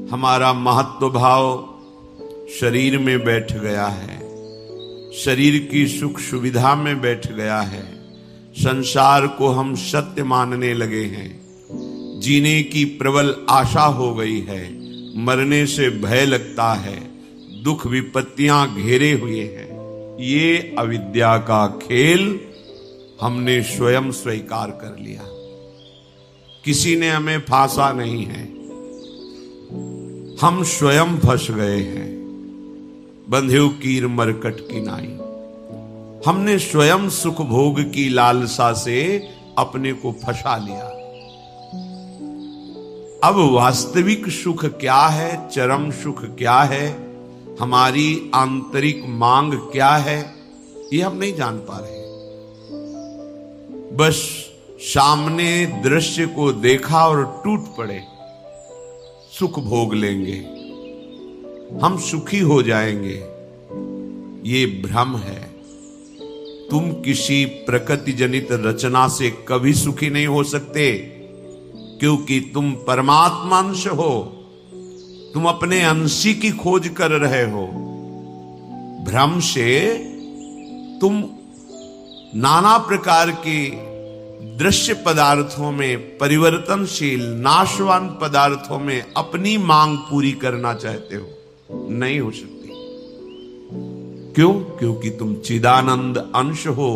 हमारा महत्व भाव शरीर में बैठ गया है, शरीर की सुख सुविधा में बैठ गया है। संसार को हम सत्य मानने लगे हैं, जीने की प्रबल आशा हो गई है, मरने से भय लगता है, दुख विपत्तियां घेरे हुए हैं। ये अविद्या का खेल हमने स्वयं स्वीकार कर लिया, किसी ने हमें फांसा नहीं है, हम स्वयं फंस गए हैं। बंधेउ कीर मरकट की नाई, हमने स्वयं सुख भोग की लालसा से अपने को फंसा लिया। अब वास्तविक सुख क्या है, चरम सुख क्या है, हमारी आंतरिक मांग क्या है, ये हम नहीं जान पा रहे। बस सामने दृश्य को देखा और टूट पड़े, सुख भोग लेंगे, हम सुखी हो जाएंगे। ये भ्रम है। तुम किसी प्रकृति जनित रचना से कभी सुखी नहीं हो सकते, क्योंकि तुम परमात्मा अंश हो, तुम अपने अंशी की खोज कर रहे हो। भ्रम से तुम नाना प्रकार के दृश्य पदार्थों में, परिवर्तनशील नाशवान पदार्थों में अपनी मांग पूरी करना चाहते हो, नहीं हो सकती। क्यों? क्योंकि तुम चिदानंद अंश हो,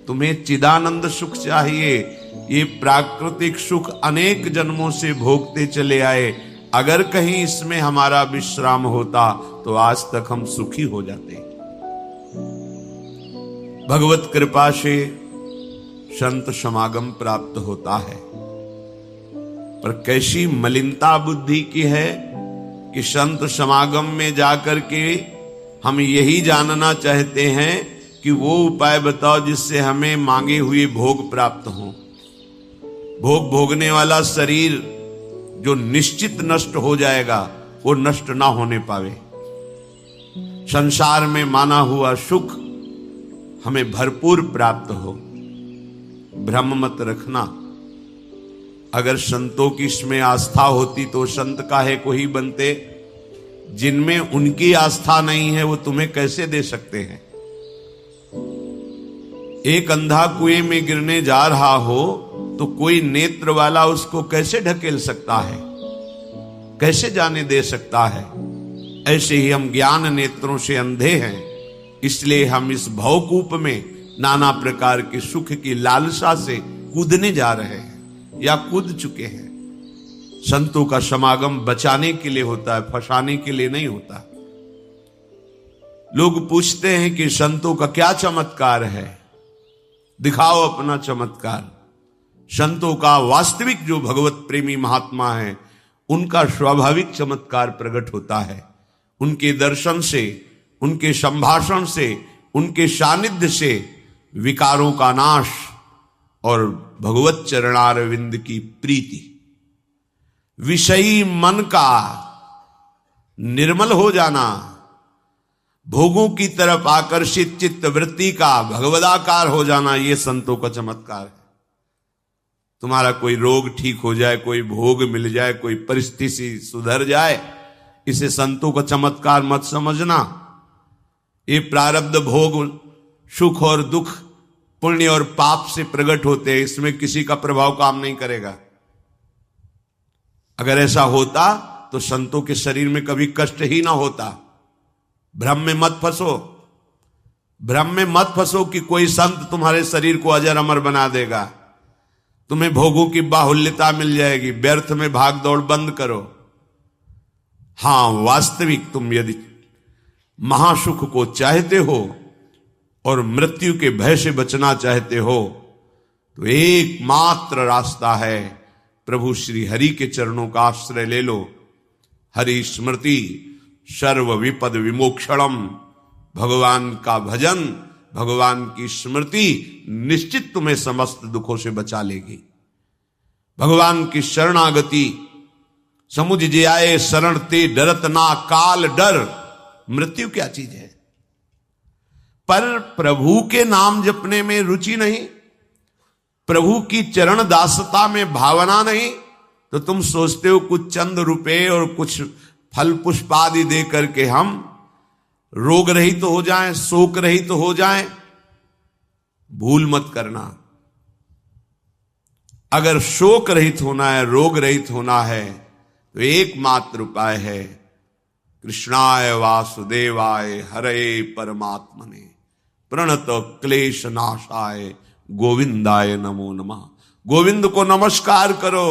तुम्हें चिदानंद सुख चाहिए। ये प्राकृतिक सुख अनेक जन्मों से भोगते चले आए, अगर कहीं इसमें हमारा विश्राम होता तो आज तक हम सुखी हो जाते। भगवत कृपा से संत समागम प्राप्त होता है, पर कैसी मलिनता बुद्धि की है कि संत समागम में जाकर के हम यही जानना चाहते हैं कि वो उपाय बताओ जिससे हमें मांगे हुए भोग प्राप्त हो। भोग भोगने वाला शरीर जो निश्चित नष्ट हो जाएगा, वो नष्ट ना होने पावे। संसार में माना हुआ सुख हमें भरपूर प्राप्त हो। भ्रम मत रखना। अगर संतों की इसमें आस्था होती तो संत काहे को ही बनते। जिनमें उनकी आस्था नहीं है वो तुम्हें कैसे दे सकते हैं। एक अंधा कुएं में गिरने जा रहा हो तो कोई नेत्र वाला उसको कैसे ढकेल सकता है, कैसे जाने दे सकता है। ऐसे ही हम ज्ञान नेत्रों से अंधे हैं, इसलिए हम इस भवकूप में नाना प्रकार के सुख की लालसा से कूदने जा रहे हैं या कूद चुके हैं। संतों का समागम बचाने के लिए होता है, फंसाने के लिए नहीं होता। लोग पूछते हैं कि संतों का क्या चमत्कार है, दिखाओ अपना चमत्कार। संतों का वास्तविक जो भगवत प्रेमी महात्मा है, उनका स्वाभाविक चमत्कार प्रकट होता है। उनके दर्शन से, उनके संभाषण से, उनके सानिध्य से विकारों का नाश और भगवत चरणारविंद की प्रीति, विषयी मन का निर्मल हो जाना, भोगों की तरफ आकर्षित चित्त वृत्ति का भगवदाकार हो जाना, ये संतों का चमत्कार है। तुम्हारा कोई रोग ठीक हो जाए, कोई भोग मिल जाए, कोई परिस्थिति सुधर जाए, इसे संतों का चमत्कार मत समझना। ये प्रारब्ध भोग सुख और दुख, पुण्य और पाप से प्रकट होते हैं, इसमें किसी का प्रभाव काम नहीं करेगा। अगर ऐसा होता तो संतों के शरीर में कभी कष्ट ही ना होता। भ्रम में मत फंसो, भ्रम में मत फंसो कि कोई संत तुम्हारे शरीर को अजर अमर बना देगा, तुम्हें भोगों की बाहुल्यता मिल जाएगी। व्यर्थ में भाग दौड़ बंद करो। हां, वास्तविक तुम यदि महासुख को चाहते हो और मृत्यु के भय से बचना चाहते हो तो एकमात्र रास्ता है, प्रभु श्री हरि के चरणों का आश्रय ले लो। हरि स्मृति सर्व विपद विमोक्षणम, भगवान का भजन, भगवान की स्मृति निश्चित तुम्हें समस्त दुखों से बचा लेगी। भगवान की शरणागति, समुझ जे आए शरण ते डरत ना काल डर। मृत्यु क्या चीज है? पर प्रभु के नाम जपने में रुचि नहीं, प्रभु की चरण दासता में भावना नहीं, तो तुम सोचते हो कुछ चंद रुपए और कुछ फल पुष्प आदि दे करके हम रोग रहित तो हो जाएं, शोक रहित तो हो जाएं। भूल मत करना। अगर शोक रहित होना है, रोग रहित होना है, तो एकमात्र उपाय है कृष्णाय वासुदेवाय हरे परमात्मने प्रणत क्लेश नाशाय गोविंदाय नमो नमः। गोविंद को नमस्कार करो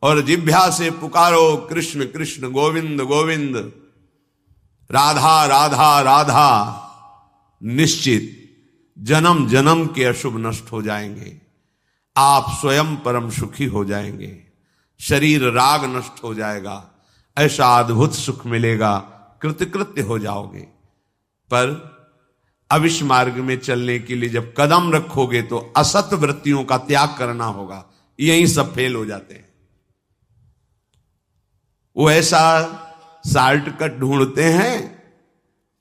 और जिह्वा से पुकारो कृष्ण कृष्ण गोविंद गोविंद, राधा राधा राधा। निश्चित जन्म जन्म के अशुभ नष्ट हो जाएंगे, आप स्वयं परम सुखी हो जाएंगे, शरीर राग नष्ट हो जाएगा, ऐसा अद्भुत सुख मिलेगा, कृतकृत्य हो जाओगे। पर अब इस मार्ग में चलने के लिए जब कदम रखोगे तो असत वृत्तियों का त्याग करना होगा। यहीं सब फेल हो जाते हैं। वो ऐसा शॉर्टकट ढूंढते हैं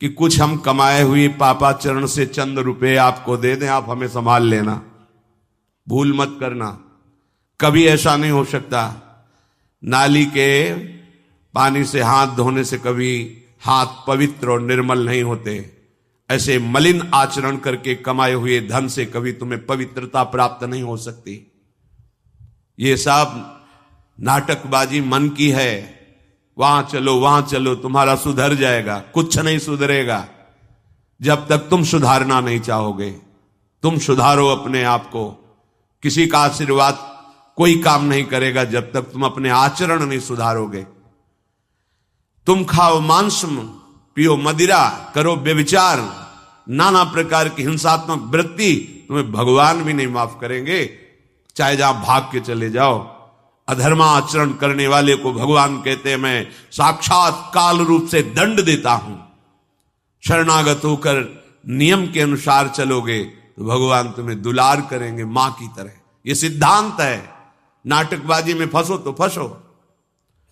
कि कुछ हम कमाए हुए पापाचरण से चंद रुपए आपको दे दें, आप हमें संभाल लेना। भूल मत करना, कभी ऐसा नहीं हो सकता। नाली के पानी से हाथ धोने से कभी हाथ पवित्र और निर्मल नहीं होते। ऐसे मलिन आचरण करके कमाए हुए धन से कभी तुम्हें पवित्रता प्राप्त नहीं हो सकती। ये सब नाटकबाजी मन की है। वहां चलो तुम्हारा सुधर जाएगा, कुछ नहीं सुधरेगा जब तक तुम सुधारना नहीं चाहोगे। तुम सुधारो अपने आप को। किसी का आशीर्वाद कोई काम नहीं करेगा जब तक तुम अपने आचरण नहीं सुधारोगे। तुम खाओ मांस, पियो मदिरा, करो व्यभिचार, नाना प्रकार की हिंसात्मक वृत्ति, तुम्हें भगवान भी नहीं माफ करेंगे, चाहे जहां भाग के चले जाओ। अधर्मा आचरण करने वाले को भगवान कहते हैं मैं साक्षात काल रूप से दंड देता हूं। शरणागत होकर नियम के अनुसार चलोगे तो भगवान तुम्हें दुलार करेंगे मां की तरह। यह सिद्धांत है। नाटकबाजी में फंसो तो फंसो,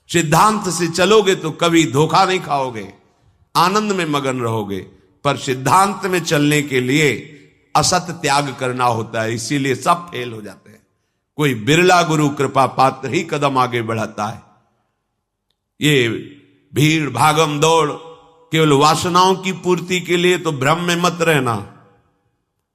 सिद्धांत से चलोगे तो कभी धोखा नहीं खाओगे, आनंद में मगन रहोगे। पर सिद्धांत में चलने के लिए असत त्याग करना होता है, इसीलिए सब फेल हो जाते हैं। कोई बिरला गुरु कृपा पात्र ही कदम आगे बढ़ाता है। ये भीड़ भागम दौड़ केवल वासनाओं की पूर्ति के लिए तो भ्रम में मत रहना।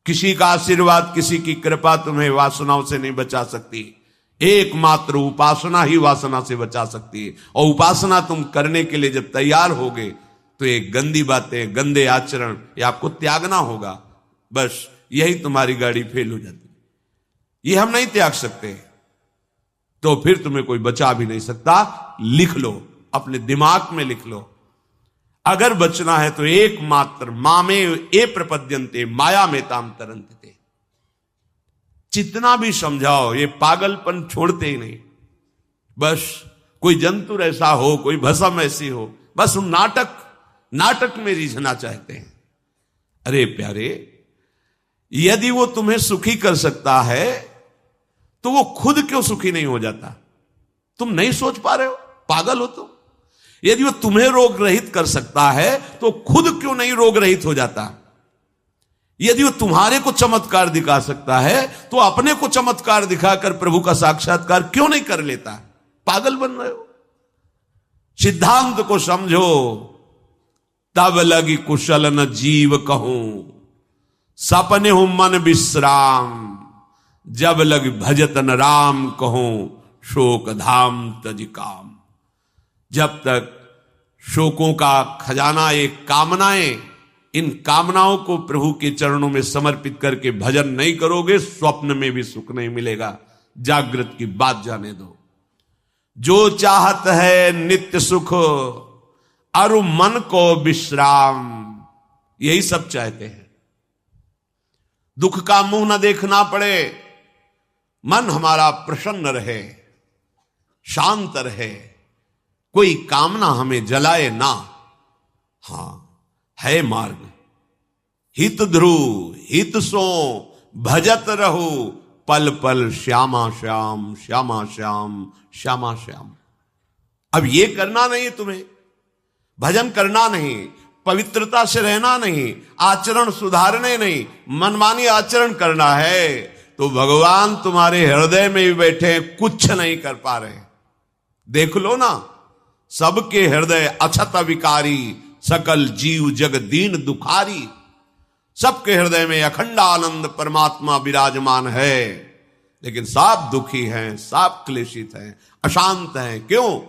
किसी का आशीर्वाद, किसी की कृपा तुम्हें वासनाओं से नहीं बचा सकती। एकमात्र उपासना ही वासना से बचा सकती है। और उपासना तुम करने के लिए जब तैयार होगे तो ये गंदी बातें, गंदे आचरण, ये आपको त्यागना होगा। बस यही तुम्हारी गाड़ी फेल हो जाती। ये हम नहीं त्याग सकते तो फिर तुम्हें कोई बचा भी नहीं सकता। लिख लो, अपने दिमाग में लिख लो। अगर बचना है तो एकमात्र मामे ए प्रपद्यन्ते माया में ताम तरंते। जितना भी समझाओ ये पागलपन छोड़ते ही नहीं। बस कोई जंतु ऐसा हो, कोई भस्म ऐसी हो, बस हम नाटक में रिझना चाहते हैं। अरे प्यारे, यदि वो तुम्हें सुखी कर सकता है तो वो खुद क्यों सुखी नहीं हो जाता? तुम नहीं सोच पा रहे हो? पागल हो तुम। यदि वो तुम्हें रोग रहित कर सकता है तो खुद क्यों नहीं रोग रहित हो जाता? यदि वो तुम्हारे को चमत्कार दिखा सकता है तो अपने को चमत्कार दिखाकर प्रभु का साक्षात्कार क्यों नहीं कर लेता? पागल बन रहे हो। सिद्धांत को समझो। तब लगी कुशल न जीव कहूं, सपने हूं मन विश्राम, जब लग भजत न राम कहूं, शोक धाम तज काम। जब तक शोकों का खजाना एक कामनाएं, इन कामनाओं को प्रभु के चरणों में समर्पित करके भजन नहीं करोगे, स्वप्न में भी सुख नहीं मिलेगा। जागृत की बात जाने दो। जो चाहत है नित्य सुख, अरु मन को विश्राम, यही सब चाहते हैं। दुख का मुंह न देखना पड़े, मन हमारा प्रसन्न रहे, शांत रहे, कोई कामना हमें जलाए ना। हां, है मार्ग। हित ध्रुव हित सो भजत रहो, पल पल श्यामा श्याम श्यामा श्याम श्यामा श्याम। अब ये करना नहीं तुम्हें, भजन करना नहीं, पवित्रता से रहना नहीं, आचरण सुधारने नहीं, मनमानी आचरण करना है तो भगवान तुम्हारे हृदय में भी बैठे, कुछ नहीं कर पा रहे। देख लो ना, सबके हृदय अछत विकारी, सकल जीव जग दीन दुखारी। सबके हृदय में अखंड आनंद परमात्मा विराजमान है, लेकिन सब दुखी हैं, सब क्लेशित हैं, अशांत हैं। क्यों?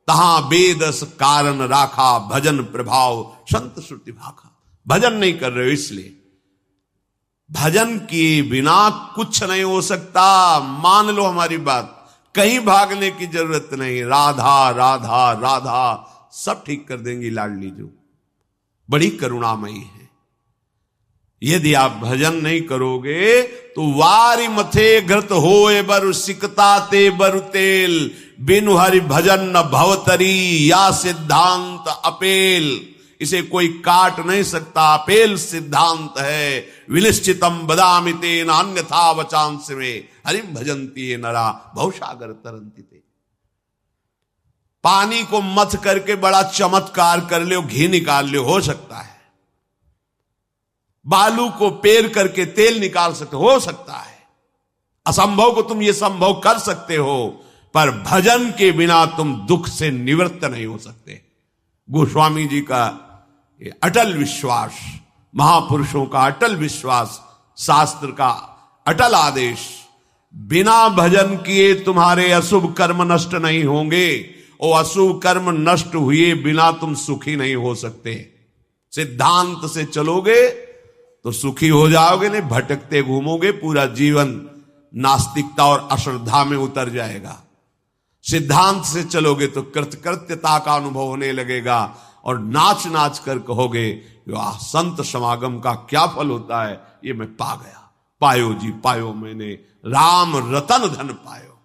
तहां बेदस कारण राखा, भजन प्रभाव संत श्रुति भाखा। भजन नहीं कर रहे हो इसलिए। भजन किए बिना कुछ नहीं हो सकता। मान लो हमारी बात, कहीं भागने की जरूरत नहीं। राधा राधा राधा सब ठीक कर देंगी लाडली जो, बड़ी करुणामयी है। यदि आप भजन नहीं करोगे तो वारी मथे घृत होए बरु सिकता ते बरु तेल, बिनु हरि भजन न भवतरी, या सिद्धांत अपेल। इसे कोई काट नहीं सकता, अपेल सिद्धांत है। विनिश्चितम बदामि तेन अन्यथा वचांस में, हरिम भजन्ति ये नरा भवसागर तरन्ति ते। पानी को मथ करके बड़ा चमत्कार कर लो, घी निकाल लो, हो सकता है। बालू को पेर करके तेल निकाल सकते हो सकता है। असंभव को तुम ये संभव कर सकते हो, पर भजन के बिना तुम दुख से निवृत्त नहीं हो सकते। गोस्वामी जी का ये अटल विश्वास, महापुरुषों का अटल विश्वास, शास्त्र का अटल आदेश, बिना भजन किए तुम्हारे अशुभ कर्म नष्ट नहीं होंगे, और अशुभ कर्म नष्ट हुए बिना तुम सुखी नहीं हो सकते। सिद्धांत से चलोगे तो सुखी हो जाओगे, नहीं भटकते घूमोगे, पूरा जीवन नास्तिकता और अश्रद्धा में उतर जाएगा। सिद्धांत से चलोगे तो कृतकृत्यता का अनुभव होने लगेगा, और नाच नाच कर कहोगे वाह, संत समागम का क्या फल होता है, ये मैं पा गया। पायो जी पायो मैंने, राम रतन धन पायो।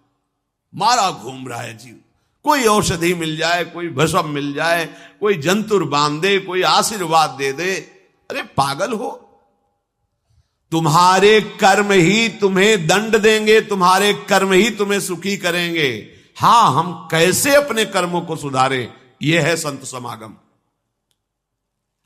मारा घूम रहा है जीव, कोई औषधि मिल जाए, कोई भस्म मिल जाए, कोई जंतुर बांध दे, कोई आशीर्वाद दे दे। अरे पागल हो, तुम्हारे कर्म ही तुम्हें दंड देंगे, तुम्हारे कर्म ही तुम्हें सुखी करेंगे। हां, हम कैसे अपने कर्मों को सुधारें, यह है संत समागम।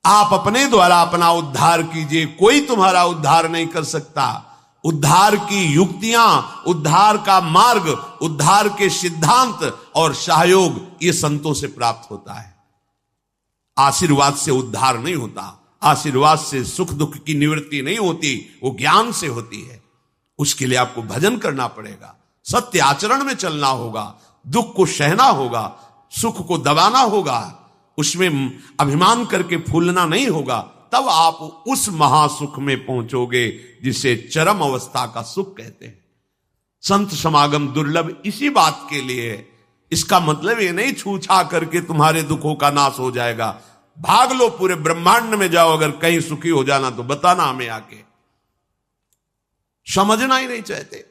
आप अपने द्वारा अपना उद्धार कीजिए, कोई तुम्हारा उद्धार नहीं कर सकता। उद्धार की युक्तियां, उद्धार का मार्ग, उद्धार के सिद्धांत और सहयोग ये संतों से प्राप्त होता है। आशीर्वाद से उद्धार नहीं होता, आशीर्वाद से सुख दुख की निवृत्ति नहीं होती, वो ज्ञान से होती है। उसके लिए आपको भजन करना पड़ेगा, सत्य आचरण में चलना होगा, दुख को सहना होगा, सुख को दबाना होगा, उसमें अभिमान करके फूलना नहीं होगा। तब आप उस महासुख में पहुंचोगे जिसे चरम अवस्था का सुख कहते हैं। संत समागम दुर्लभ इसी बात के लिए है। इसका मतलब ये नहीं छू छा करके तुम्हारे दुखों का नाश हो जाएगा। भाग लो, पूरे ब्रह्मांड में जाओ, अगर कहीं सुखी हो जाना तो बताना हमें आके। समझना ही नहीं चाहते।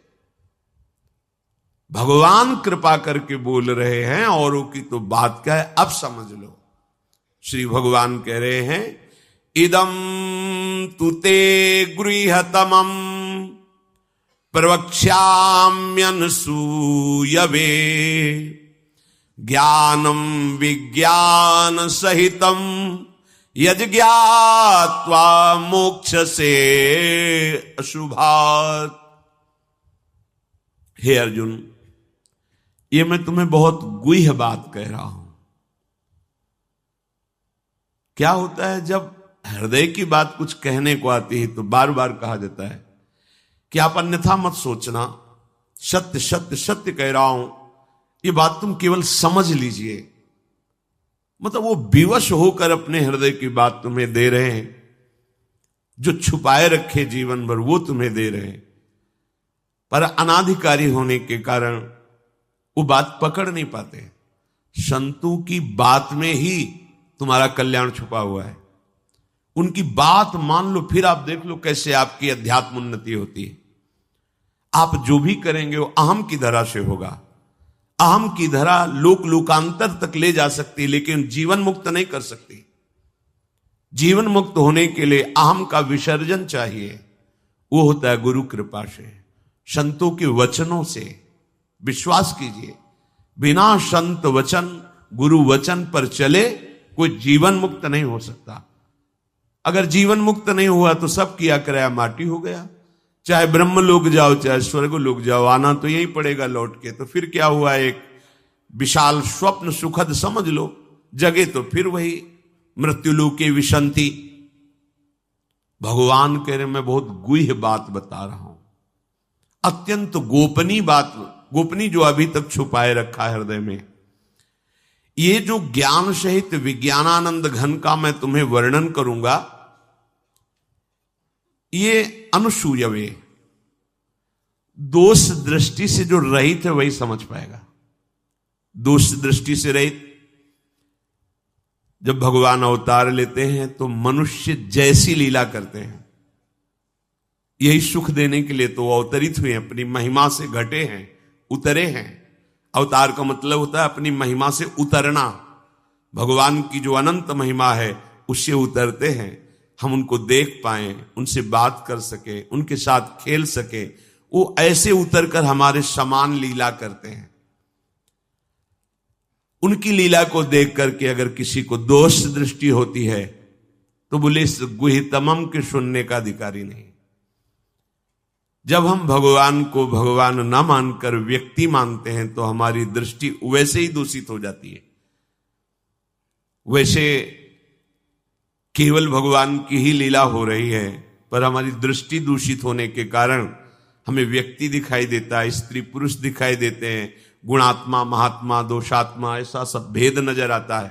भगवान कृपा करके बोल रहे हैं, औरों की तो बात क्या है, अब समझ लो। श्री भगवान कह रहे हैं, इदम तुते गृहतमम प्रवक्ष्याम्यनसूयवे, ज्ञानम विज्ञान सहितम यज्ञात्वा मोक्ष से अशुभात्। हे अर्जुन, ये मैं तुम्हें बहुत गुह्य बात कह रहा हूं। क्या होता है जब हृदय की बात कुछ कहने को आती है तो बार बार कहा जाता है कि आप अन्यथा मत सोचना, सत्य सत्य सत्य कह रहा हूं, ये बात तुम केवल समझ लीजिए। मतलब वो विवश होकर अपने हृदय की बात तुम्हें दे रहे हैं, जो छुपाए रखे जीवन भर वो तुम्हें दे रहे हैं, पर अनाधिकारी होने के कारण वो बात पकड़ नहीं पाते। संतों की बात में ही तुम्हारा कल्याण छुपा हुआ है। उनकी बात मान लो, फिर आप देख लो कैसे आपकी अध्यात्म उन्नति होती है। आप जो भी करेंगे वो अहम की धरा से होगा। अहम की धरा लोक लोकांतर तक ले जा सकती है, लेकिन जीवन मुक्त नहीं कर सकती। जीवन मुक्त होने के लिए अहम का विसर्जन चाहिए। वो होता है गुरु कृपा से, संतों के वचनों से। विश्वास कीजिए, बिना संत वचन, गुरु वचन पर चले कोई जीवन मुक्त नहीं हो सकता। अगर जीवन मुक्त नहीं हुआ तो सब किया कराया माटी हो गया। चाहे ब्रह्म लोक जाओ, चाहे स्वर्ग लोक जाओ, आना तो यही पड़ेगा लौट के। तो फिर क्या हुआ, एक विशाल स्वप्न सुखद समझ लो, जगे तो फिर वही मृत्युलोके विशंति। भगवान कह रहे मैं बहुत गुह्य बात बता रहा हूं, अत्यंत गोपनीय बात, गोपनीय जो अभी तक छुपाए रखा है हृदय में। ये जो ज्ञान सहित विज्ञानानंद घन का मैं तुम्हें वर्णन करूंगा, ये अनुसूयवे, दोष दृष्टि से जो रहित है वही समझ पाएगा। दोष दृष्टि से रहित, जब भगवान अवतार लेते हैं तो मनुष्य जैसी लीला करते हैं, यही सुख देने के लिए तो वो अवतरित हुए, अपनी महिमा से घटे हैं, उतरे हैं। अवतार का मतलब होता है अपनी महिमा से उतरना। भगवान की जो अनंत महिमा है उससे उतरते हैं, हम उनको देख पाए, उनसे बात कर सके, उनके साथ खेल सके, वो ऐसे उतरकर हमारे समान लीला करते हैं। उनकी लीला को देख करके अगर किसी को दोष दृष्टि होती है तो बोले इस गुहितमम के सुनने का अधिकारी नहीं। जब हम भगवान को भगवान न मानकर व्यक्ति मानते हैं तो हमारी दृष्टि वैसे ही दूषित हो जाती है। वैसे केवल भगवान की ही लीला हो रही है, पर हमारी दृष्टि दूषित होने के कारण हमें व्यक्ति दिखाई देता है, स्त्री पुरुष दिखाई देते हैं, गुणात्मा महात्मा दोषात्मा ऐसा सब भेद नजर आता है।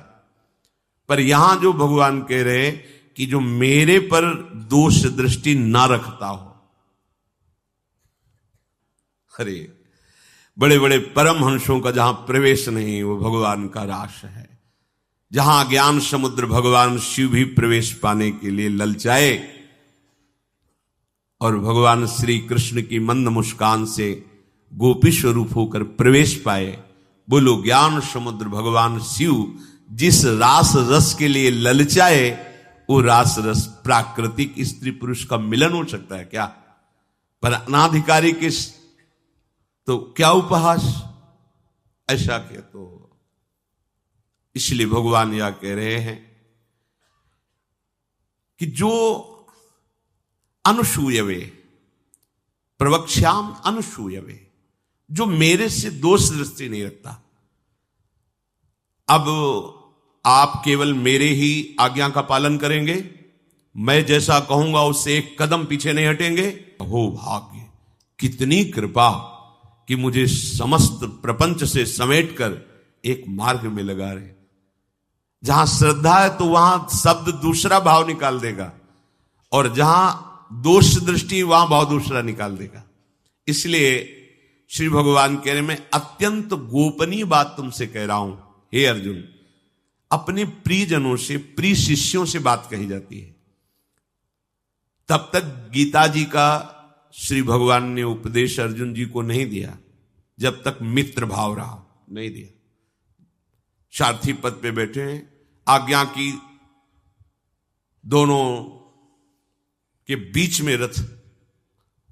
पर यहां जो भगवान कह रहे हैं कि जो मेरे पर दोष दृष्टि ना रखता हो, अरे बड़े बड़े परमहंसों का जहां प्रवेश नहीं वो भगवान का रास है। जहां ज्ञान समुद्र भगवान शिव भी प्रवेश पाने के लिए ललचाए और भगवान श्री कृष्ण की मंद मुस्कान से गोपी स्वरूप होकर प्रवेश पाए। बोलो ज्ञान समुद्र भगवान शिव जिस रास रस के लिए ललचाए, वो रास रस प्राकृतिक स्त्री पुरुष का मिलन हो सकता है क्या? पर अनाधिकारी के तो क्या उपहास, ऐसा क्या? तो इसलिए भगवान यह कह रहे हैं कि जो अनुसूयवे प्रवक्ष्याम अनुसूयवे, जो मेरे से दोष दृष्टि नहीं रखता। अब आप केवल मेरे ही आज्ञा का पालन करेंगे, मैं जैसा कहूंगा उससे एक कदम पीछे नहीं हटेंगे। हो भाग्य, कितनी कृपा कि मुझे समस्त प्रपंच से समेटकर एक मार्ग में लगा रहे। जहां श्रद्धा है तो वहां शब्द दूसरा भाव निकाल देगा, और जहां दोष दृष्टि वहां भाव दूसरा निकाल देगा। इसलिए श्री भगवान कह रहे मैं अत्यंत गोपनीय बात तुमसे कह रहा हूं हे अर्जुन। अपने प्रियजनों से, प्रिय शिष्यों से बात कही जाती है। तब तक गीता जी का श्री भगवान ने उपदेश अर्जुन जी को नहीं दिया जब तक मित्र भाव रहा, नहीं दिया। सारथी पद पे बैठे हैं, आज्ञा की दोनों के बीच में रथ,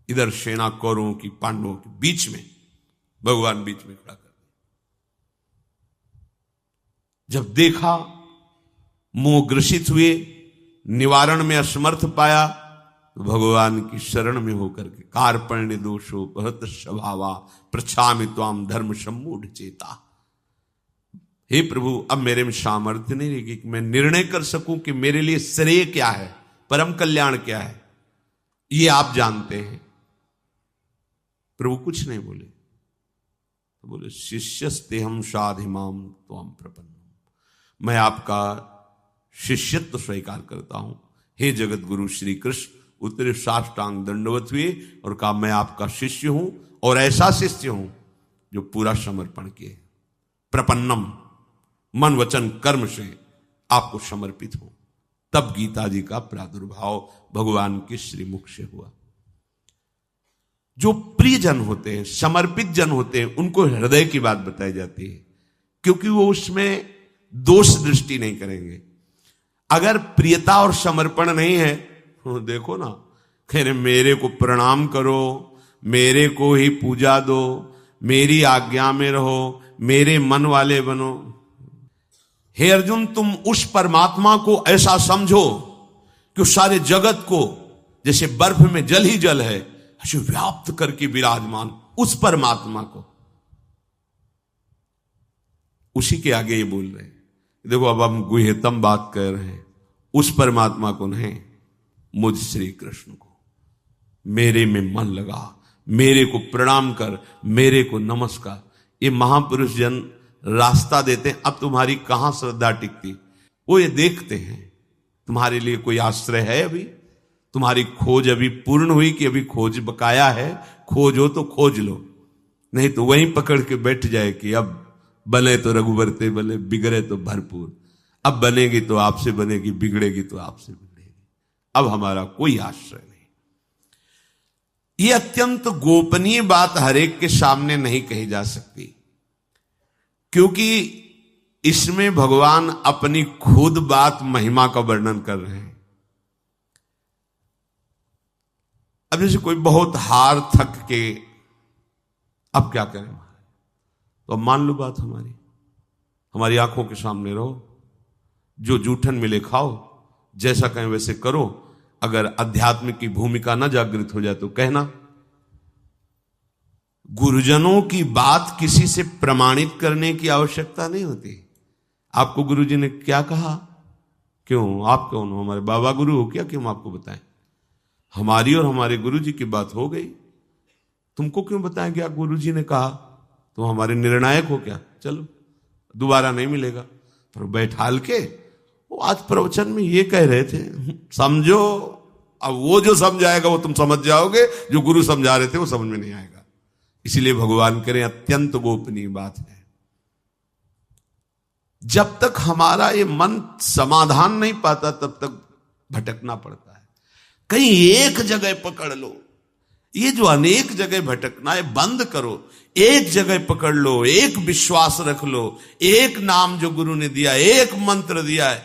इधर सेना कौरवों की पांडवों के बीच में, भगवान बीच में खड़ा कर दिया। जब देखा मोह ग्रसित हुए, निवारण में असमर्थ पाया, तो भगवान की शरण में होकर के कार्पण्य दोषो बहत स्वभावा प्रछामि त्वाम धर्म सम्मूढ़ चेता। हे प्रभु, अब मेरे में सामर्थ्य नहीं रहेगी कि मैं निर्णय कर सकूं कि मेरे लिए श्रेय क्या है, परम कल्याण क्या है, ये आप जानते हैं। प्रभु कुछ नहीं बोले, तो बोले शिष्यस्ते हम साधिमाम त्वाम प्रपन्नम, मैं आपका शिष्यत्व स्वीकार करता हूं। हे जगत गुरु श्री कृष्ण उतरे साष्टांग दंडवत हुए और कहा मैं आपका शिष्य हूं, और ऐसा शिष्य हूं जो पूरा समर्पण किए, प्रपन्नम, मन वचन कर्म से आपको समर्पित हूं। तब गीता जी का प्रादुर्भाव भगवान के श्रीमुख से हुआ। जो प्रिय जन होते हैं, समर्पित जन होते हैं, उनको हृदय की बात बताई जाती है, क्योंकि वो उसमें दोष दृष्टि नहीं करेंगे। अगर प्रियता और समर्पण नहीं है, तो देखो ना, कह रहे मेरे को प्रणाम करो, मेरे को ही पूजा दो, मेरी आज्ञा में रहो, मेरे मन वाले बनो। हे अर्जुन, तुम उस परमात्मा को ऐसा समझो कि उस सारे जगत को जैसे बर्फ में जल ही जल है ऐसे व्याप्त करके विराजमान उस परमात्मा को। उसी के आगे ये बोल रहे हैं। देखो अब हम गुह्यतम बात कर रहे हैं, उस परमात्मा को नहीं, मुझ श्री कृष्ण को। मेरे में मन लगा, मेरे को प्रणाम कर, मेरे को नमस्कार। ये महापुरुष जन रास्ता देते हैं। अब तुम्हारी कहां श्रद्धा टिकती, वो ये देखते हैं तुम्हारे लिए कोई आश्रय है, अभी तुम्हारी खोज अभी पूर्ण हुई कि अभी खोज बकाया है। खोज हो तो खोज लो, नहीं तो वहीं पकड़ के बैठ जाए कि अब बने तो रघुबर ते बने, बिगड़े तो भरपूर। अब बनेगी तो आपसे बनेगी, बिगड़ेगी तो आपसे बिगड़ेगी। अब हमारा कोई आश्रय नहीं। ये अत्यंत गोपनीय बात हरेक के सामने नहीं कही जा सकती, क्योंकि इसमें भगवान अपनी खुद बात महिमा का वर्णन कर रहे हैं। अब जैसे कोई बहुत हार थक के अब क्या करें, तो अब मान लो बात हमारी आंखों के सामने रहो, जो जूठन मिले खाओ, जैसा कहें वैसे करो। अगर अध्यात्म की भूमिका न जागृत हो जाए तो कहना। गुरुजनों की बात किसी से प्रमाणित करने की आवश्यकता नहीं होती। आपको गुरुजी ने क्या कहा, क्यों आप कौन हो, हमारे बाबा गुरु हो क्या, क्यों हम आपको बताएं। हमारी और हमारे गुरुजी की बात हो गई, तुमको क्यों बताएं क्या गुरुजी ने कहा, तुम हमारे निर्णायक हो क्या, चलो दोबारा नहीं मिलेगा। पर बैठाल के वो आज प्रवचन में ये कह रहे थे, समझो। अब वो जो समझाएगा वो तुम समझ जाओगे, जो गुरु समझा रहे थे वो समझ में नहीं आएगा। इसीलिए भगवान करें अत्यंत गोपनीय बात है। जब तक हमारा ये मन समाधान नहीं पाता तब तक भटकना पड़ता है। कहीं एक जगह पकड़ लो, ये जो अनेक जगह भटकना है बंद करो। एक जगह पकड़ लो, एक विश्वास रख लो, एक नाम जो गुरु ने दिया, एक मंत्र दिया है,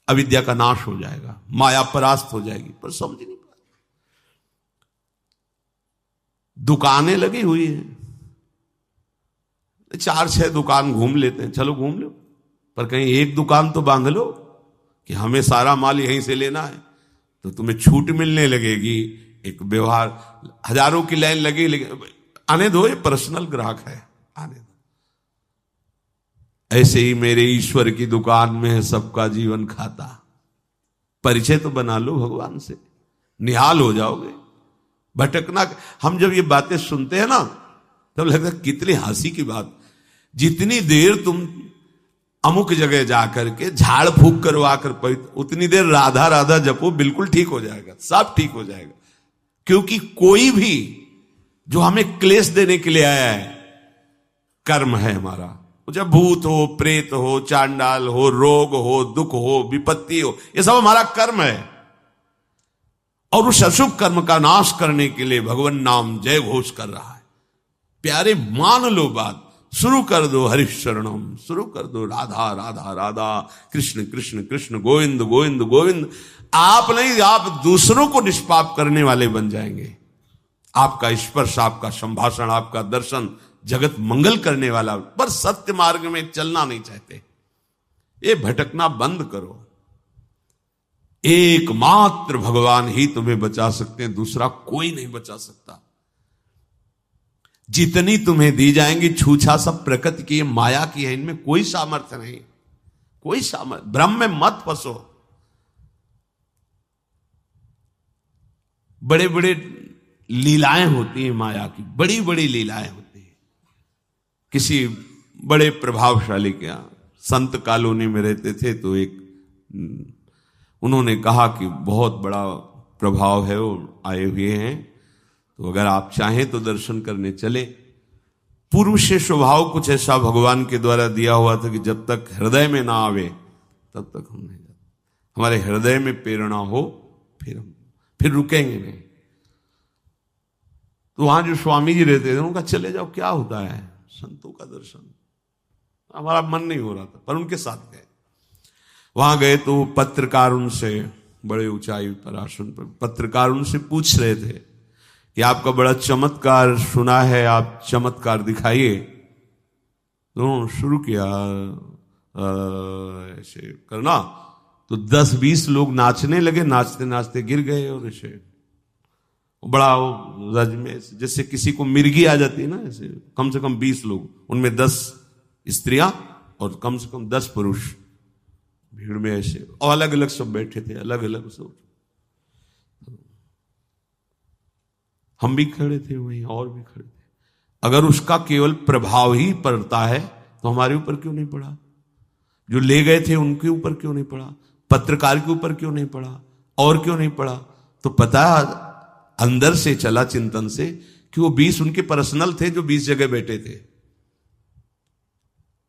अविद्या का नाश हो जाएगा, माया परास्त हो जाएगी। पर समझ नहीं पाते। दुकानें लगी हुई हैं, 4-6 दुकान घूम लेते हैं, चलो घूम लो, पर कहीं एक दुकान तो बांध लो कि हमें सारा माल यहीं से लेना है, तो तुम्हें छूट मिलने लगेगी। एक व्यवहार, हजारों की लाइन लगी, लेकिन आने दो, ये पर्सनल ग्राहक है, आने दो। ऐसे ही मेरे ईश्वर की दुकान में है सबका जीवन खाता। परिचय तो बना लो भगवान से, निहाल हो जाओगे। भटकना, हम जब ये बातें सुनते हैं ना तब लगता है कितनी हंसी की बात। जितनी देर तुम अमुक जगह जाकर के झाड़ फूक करवा कर पवित्र, उतनी देर राधा राधा जपो, बिल्कुल ठीक हो जाएगा, सब ठीक हो जाएगा। क्योंकि कोई भी जो हमें क्लेश देने के लिए आया है, कर्म है हमारा। जब भूत हो, प्रेत हो, चांडाल हो, रोग हो, दुख हो, विपत्ति हो, ये सब हमारा कर्म है। और उस अशुभ कर्म का नाश करने के लिए भगवान नाम जय घोष कर रहा है। प्यारे मान लो बात, शुरू कर दो हरिशरणम, शुरू कर दो राधा राधा राधा, कृष्ण कृष्ण कृष्ण, गोविंद गोविंद गोविंद। आप नहीं, आप दूसरों को निष्पाप करने वाले बन जाएंगे। आपका स्पर्श, आपका संभाषण, आपका दर्शन जगत मंगल करने वाला। पर सत्य मार्ग में चलना नहीं चाहते, ये भटकना बंद करो। एकमात्र भगवान ही तुम्हें बचा सकते हैं, दूसरा कोई नहीं बचा सकता। जितनी तुम्हें दी जाएंगी छूछा सब प्रकृति की, माया की है, इनमें कोई सामर्थ्य नहीं, कोई सामर्थ्य। ब्रह्म में मत फंसो। बड़े बड़े लीलाएं होती हैं माया की, बड़ी बड़ी लीलाएं होती हैं। किसी बड़े प्रभावशाली के यहाँ संत कॉलोनी में रहते थे, तो एक उन्होंने कहा कि बहुत बड़ा प्रभाव है, वो आए हुए हैं, तो अगर आप चाहें तो दर्शन करने चले। पूर्व से स्वभाव कुछ ऐसा भगवान के द्वारा दिया हुआ था कि जब तक हृदय में ना आवे तब तक हम नहीं जाते। हमारे हृदय में प्रेरणा हो फिर रुकेंगे नहीं। तो वहां जो स्वामी जी रहते थे उनका चले जाओ, क्या होता है संतों का दर्शन। हमारा मन नहीं हो रहा था, पर उनके साथ गए। वहां गए तो पत्रकार उनसे, बड़े ऊंचाई पर आसन पर पत्रकार उनसे पूछ रहे थे कि आपका बड़ा चमत्कार सुना है, आप चमत्कार दिखाइए। तो शुरू किया ऐसे करना, तो 10-20 लोग नाचने लगे, नाचते नाचते गिर गए। और ऐसे बड़ा रज में जैसे किसी को मिर्गी आ जाती है ना, ऐसे कम से कम 20 लोग, उनमें 10 स्त्रियां और कम से कम 10 पुरुष भीड़ में ऐसे, और अलग अलग सब बैठे थे, अलग अलग सब। हम भी खड़े थे वहीं, और भी खड़े थे। अगर उसका केवल प्रभाव ही पड़ता है तो हमारे ऊपर क्यों नहीं पड़ा? जो ले गए थे उनके ऊपर क्यों नहीं पड़ा? पत्रकार के ऊपर क्यों नहीं पड़ा? और क्यों नहीं पड़ा? तो पता अंदर से चला चिंतन से कि वो 20 उनके पर्सनल थे जो 20 जगह बैठे थे।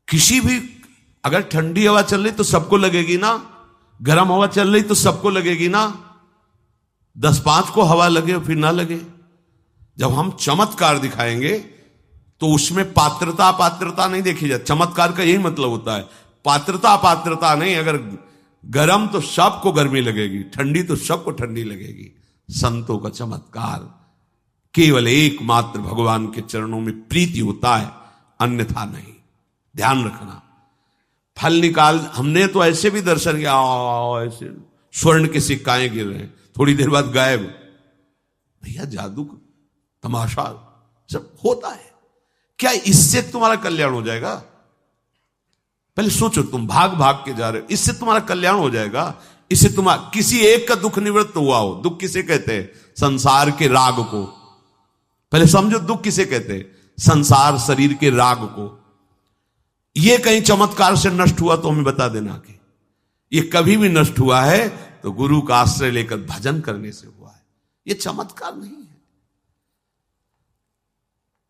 किसी भी, अगर ठंडी हवा चल रही तो सबको लगेगी ना, गर्म हवा चल रही तो सबको लगेगी ना। 10-5 को हवा लगे फिर ना लगे। जब हम चमत्कार दिखाएंगे तो उसमें पात्रता अपात्रता नहीं देखी जाती। चमत्कार का यही मतलब होता है, पात्रता अपात्रता नहीं। अगर गर्म तो सबको गर्मी लगेगी, ठंडी तो सबको ठंडी लगेगी। संतों का चमत्कार केवल एकमात्र भगवान के चरणों में प्रीति होता है, अन्यथा नहीं। ध्यान रखना। फल निकाल, हमने तो ऐसे भी दर्शन किया, ऐसे स्वर्ण के सिक्काएं गिर रहे हैं, थोड़ी देर बाद गायब। भैया जादू तमाशा सब होता है क्या? इससे तुम्हारा कल्याण हो जाएगा? पहले सोचो, तुम भाग भाग के जा रहे हो, इससे तुम्हारा कल्याण हो जाएगा? इससे तुम्हारा किसी एक का दुख निवृत्त हुआ हो। दुख किसे कहते हैं? संसार के राग को। पहले समझो दुख किसे कहते हैं? संसार शरीर के राग को। ये कहीं चमत्कार से नष्ट हुआ तो हमें बता देना कि ये कभी भी नष्ट हुआ है तो गुरु का आश्रय लेकर भजन करने से हुआ है। ये चमत्कार नहीं है।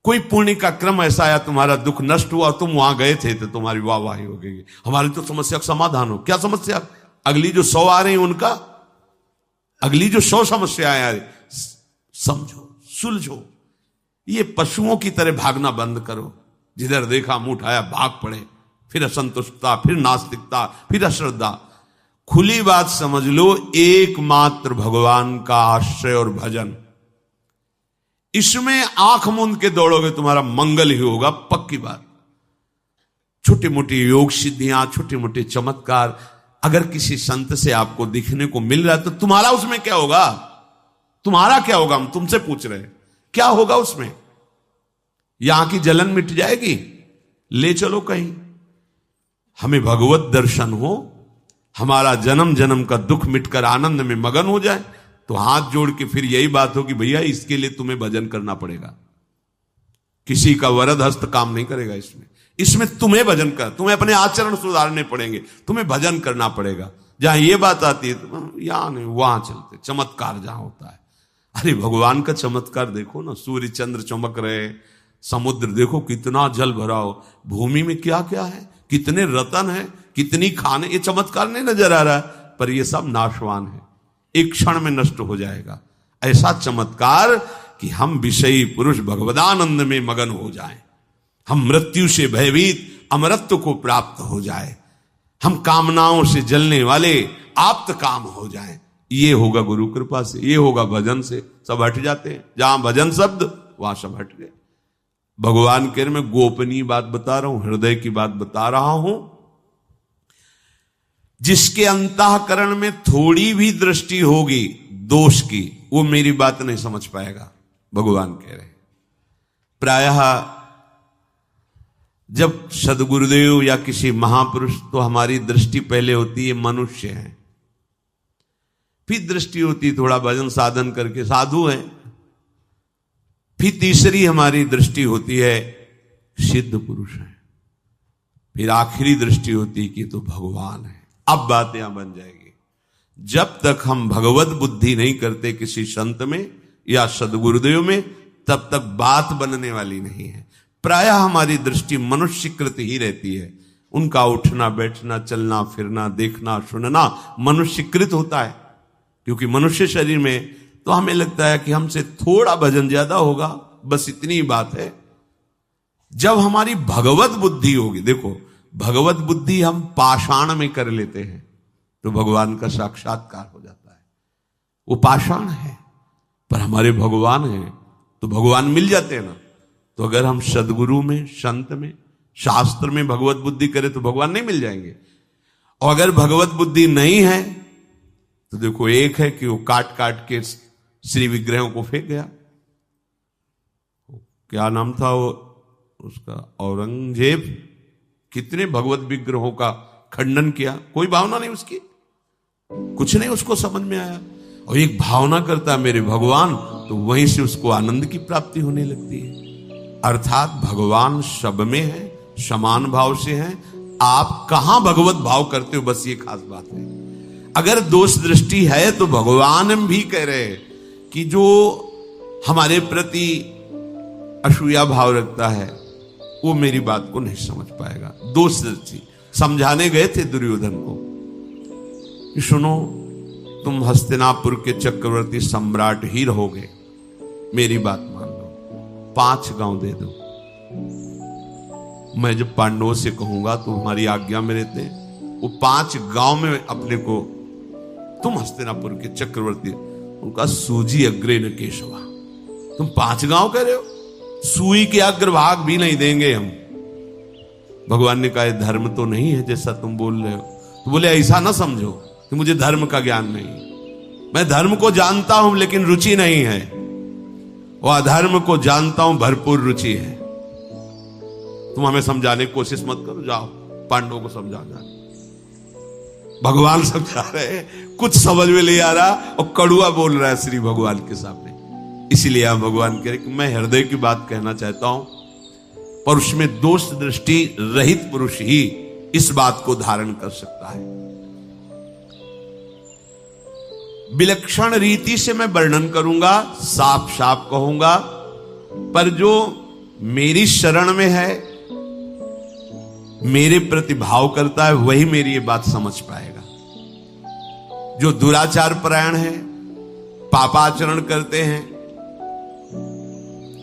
कोई पुण्य का क्रम ऐसा आया, तुम्हारा दुख नष्ट हुआ, तुम वहां गए थे तो तुम्हारी वाहवाही हो गई। हमारी तो समस्या का समाधान हो। क्या समस्या? अगली जो 100 आ रही है उनका, अगली जो 100 समस्याएं आ रही, समझो, सुलझो। ये पशुओं की तरह भागना बंद करो। जिधर देखा मुंह उठाया भाग पड़े, फिर असंतुष्टता, फिर नास्तिकता, फिर अश्रद्धा। खुली बात समझ लो, एकमात्र भगवान का आश्रय और भजन, इसमें आंख मूंद के दौड़ोगे तुम्हारा मंगल ही होगा, पक्की बात। छोटी मोटी योग सिद्धियां, छोटे मोटे चमत्कार अगर किसी संत से आपको दिखने को मिल रहा है तो तुम्हारा उसमें क्या होगा? तुम्हारा क्या होगा? हम तुमसे पूछ रहे हैं, क्या होगा उसमें? यहां की जलन मिट जाएगी? ले चलो कहीं। हमें भगवत दर्शन हो, हमारा जन्म जन्म का दुख मिटकर आनंद में मगन हो जाए, तो हाथ जोड़ के फिर यही बात हो कि भैया इसके लिए तुम्हें भजन करना पड़ेगा। किसी का वरद हस्त काम नहीं करेगा इसमें। इसमें तुम्हें भजन कर, तुम्हें अपने आचरण सुधारने पड़ेंगे, तुम्हें भजन करना पड़ेगा। जहां ये बात आती है तो यहां नहीं, वहां चलते। चमत्कार जहां होता है, अरे भगवान का चमत्कार देखो ना, सूर्य चंद्र चमक रहे, समुद्र देखो कितना जल भरा हो, भूमि में क्या क्या है, कितने रतन है, कितनी खाने। ये चमत्कार नहीं नजर आ रहा है, पर ये सब नाशवान है, एक क्षण में नष्ट हो जाएगा। ऐसा चमत्कार कि हम विषयी पुरुष भगवदानंद में मगन हो जाएं, हम मृत्यु से भयभीत अमरत्व को प्राप्त हो जाए, हम कामनाओं से जलने वाले आप्त काम हो जाएं। ये होगा गुरु कृपा से, ये होगा भजन से। सब हट जाते हैं, जहां भजन शब्द वहां सब हट गए। भगवान के मैं गोपनीय बात बता रहा हूं, हृदय की बात बता रहा हूं। जिसके अंतःकरण में थोड़ी भी दृष्टि होगी दोष की, वो मेरी बात नहीं समझ पाएगा। भगवान कह रहे हैं, प्रायः जब सदगुरुदेव या किसी महापुरुष, तो हमारी दृष्टि पहले होती है मनुष्य है, फिर दृष्टि होती थोड़ा भजन साधन करके साधु है, फिर तीसरी हमारी दृष्टि होती है सिद्ध पुरुष है, फिर आखिरी दृष्टि होती कि तो भगवान है। अब बात यहां बन जाएगी। जब तक हम भगवत बुद्धि नहीं करते किसी संत में या सदगुरुदेव में, तब तक बात बनने वाली नहीं है। प्रायः हमारी दृष्टि मनुष्यकृत ही रहती है। उनका उठना बैठना, चलना फिरना, देखना सुनना मनुष्यकृत होता है, क्योंकि मनुष्य शरीर में तो हमें लगता है कि हमसे थोड़ा भजन ज्यादा होगा, बस इतनी बात है। जब हमारी भगवत बुद्धि होगी, देखो भगवत बुद्धि हम पाषाण में कर लेते हैं तो भगवान का साक्षात्कार हो जाता है। वो पाषाण है पर हमारे भगवान हैं तो भगवान मिल जाते हैं ना। तो अगर हम सदगुरु में, संत में, शास्त्र में भगवत बुद्धि करें तो भगवान नहीं मिल जाएंगे। और अगर भगवत बुद्धि नहीं है तो देखो, एक है कि वो काट काट के श्री विग्रहों को फेंक गया। क्या नाम था वो उसका? औरंगजेब। कितने भगवत विग्रहों का खंडन किया, कोई भावना नहीं उसकी, कुछ नहीं उसको समझ में आया। और एक भावना करता है मेरे भगवान, तो वहीं से उसको आनंद की प्राप्ति होने लगती है। अर्थात भगवान सब में है, समान भाव से है। आप कहां भगवत भाव करते हो, बस ये खास बात है। अगर दोष दृष्टि है तो भगवान भी कह रहे हैं कि जो हमारे प्रति असूया भाव रखता है वो मेरी बात को नहीं समझ पाएगा। दोष दृष्टि समझाने गए थे दुर्योधन को कि सुनो, तुम हस्तिनापुर के चक्रवर्ती सम्राट ही रहोगे, मेरी बात मान लो, 5 गांव दे दो। मैं जब पांडवों से कहूंगा तो हमारी आज्ञा में रहते हैं, वो 5 गांव में अपने को, तुम हस्तिनापुर के चक्रवर्ती, उनका सूजी अग्रे न केशवा, तुम 5 गांव कह रहे हो, सुई के अग्रभाग भी नहीं देंगे हम। भगवान ने कहा धर्म तो नहीं है जैसा तुम बोल रहे हो। तो बोले ऐसा ना समझो कि मुझे धर्म का ज्ञान नहीं, मैं धर्म को जानता हूं लेकिन रुचि नहीं है, और अधर्म को जानता हूं भरपूर रुचि है। तुम हमें समझाने की कोशिश मत करो, जाओ पांडवों को समझा जाए। भगवान समझा रहे हैं, कुछ समझ में नहीं आ रहा और कड़ुआ बोल रहा है श्री भगवान के सामने। इसीलिए आप भगवान कह रहे कि मैं हृदय की बात कहना चाहता हूं, पर उसमें दोष दृष्टि रहित पुरुष ही इस बात को धारण कर सकता है। विलक्षण रीति से मैं वर्णन करूंगा, साफ साफ कहूंगा, पर जो मेरी शरण में है, मेरे प्रति भाव करता है, वही मेरी ये बात समझ पाएगा। जो दुराचार परायण है, पापाचरण करते हैं,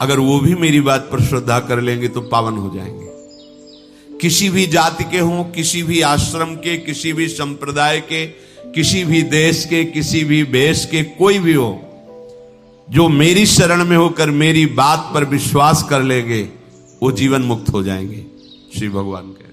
अगर वो भी मेरी बात पर श्रद्धा कर लेंगे तो पावन हो जाएंगे। किसी भी जाति के हों, किसी भी आश्रम के, किसी भी संप्रदाय के, किसी भी देश के, किसी भी वेश के, कोई भी हो, जो मेरी शरण में होकर मेरी बात पर विश्वास कर लेंगे वो जीवन मुक्त हो जाएंगे, श्री भगवान कह